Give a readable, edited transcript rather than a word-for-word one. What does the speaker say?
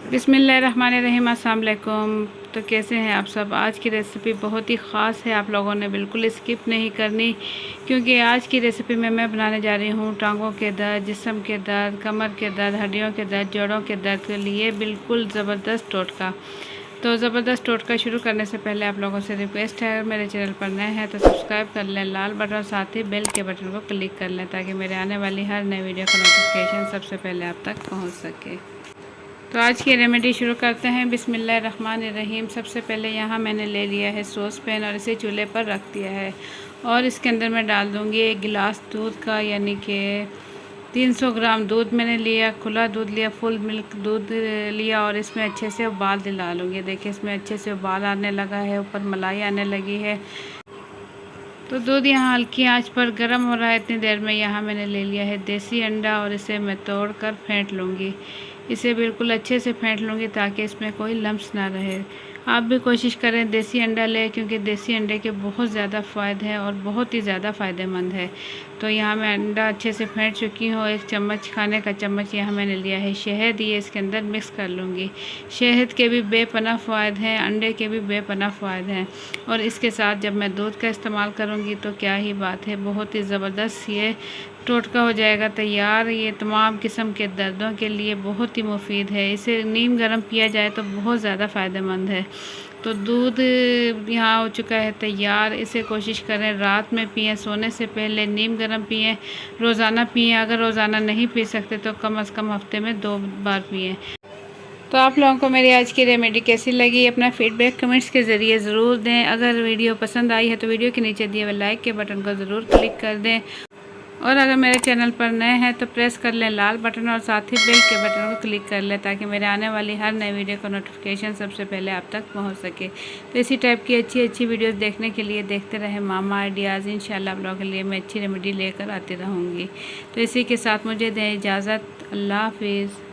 बिस्मिल्लाहिर्रहमानिर्रहीम, अस्सलाम वालेकुम। तो कैसे हैं आप सब। आज की रेसिपी बहुत ही ख़ास है, आप लोगों ने बिल्कुल स्किप नहीं करनी, क्योंकि आज की रेसिपी में मैं बनाने जा रही हूँ टांगों के दर्द, जिस्म के दर्द, कमर के दर्द, हड्डियों के दर्द, जोड़ों के दर्द के लिए बिल्कुल ज़बरदस्त टोटका। तो ज़बरदस्त टोटका शुरू करने से पहले आप लोगों से रिक्वेस्ट है, अगर मेरे चैनल पर नए हैं तो सब्सक्राइब कर लें, लाल बटन और साथ ही बेल के बटन को क्लिक कर लें, ताकि मेरे आने वाली हर नई वीडियो का नोटिफिकेशन सबसे पहले आप तक पहुँच सके। तो आज की रेमेडी शुरू करते हैं। बिस्मिल्लाहिर्रहमानिर्रहीम। सबसे पहले यहाँ मैंने ले लिया है सॉस पैन और इसे चूल्हे पर रख दिया है, और इसके अंदर मैं डाल दूँगी 1 गिलास दूध का, यानी कि 300 ग्राम दूध मैंने लिया, खुला दूध लिया, फुल मिल्क दूध लिया, और इसमें अच्छे से उबाल दिला लूँगी। देखिए इसमें अच्छे से उबाल आने लगा है, ऊपर मलाई आने लगी है। तो दूध यहाँ हल्की आंच पर गर्म हो रहा है। इतनी देर में यहाँ मैंने ले लिया है देसी अंडा, और इसे मैं तोड़कर फेंट लूँगी। इसे बिल्कुल अच्छे से फेंट लूँगी ताकि इसमें कोई लम्स ना रहे। आप भी कोशिश करें देसी अंडा लें, क्योंकि देसी अंडे के बहुत ज़्यादा फ़ायदे हैं और बहुत ही ज़्यादा फ़ायदेमंद है। तो यहाँ मैं अंडा अच्छे से फेंट चुकी हूँ। 1 चम्मच, खाने का चम्मच यहाँ मैंने लिया है शहद, ये इसके अंदर मिक्स कर लूँगी। शहद के भी बेपनाह फ़ायदे हैं, अंडे के भी बेपनाह फ़ायदे हैं, और इसके साथ जब मैं दूध का इस्तेमाल करूँगी तो क्या ही बात है, बहुत ही ज़बरदस्त ये टोटका हो जाएगा तैयार। ये तमाम किस्म के दर्दों के लिए बहुत ही मुफीद है। इसे नीम गर्म पिया जाए तो बहुत ज़्यादा फ़ायदेमंद है। तो दूध यहाँ हो चुका है तैयार। इसे कोशिश करें रात में पिएं, सोने से पहले नीम गर्म पिएं, रोज़ाना पिएं। अगर रोज़ाना नहीं पी सकते तो कम से कम हफ्ते में 2 बार पिएं। तो आप लोगों को मेरी आज की रेमेडी कैसी लगी, अपना फीडबैक कमेंट्स के ज़रिए ज़रूर दें। अगर वीडियो पसंद आई है तो वीडियो के नीचे दिए हुए लाइक के बटन को ज़रूर क्लिक कर दें, और अगर मेरे चैनल पर नए हैं तो प्रेस कर लें लाल बटन, और साथ ही बेल के बटन को क्लिक कर लें, ताकि मेरे आने वाली हर नई वीडियो का नोटिफिकेशन सबसे पहले आप तक पहुंच सके। तो इसी टाइप की अच्छी अच्छी वीडियोस देखने के लिए देखते रहें मामा आइडियाज़। इंशाल्लाह आप लोगों के लिए मैं अच्छी रेमेडी लेकर आती रहूँगी। तो इसी के साथ मुझे दें इजाज़त। अल्लाह हाफिज़।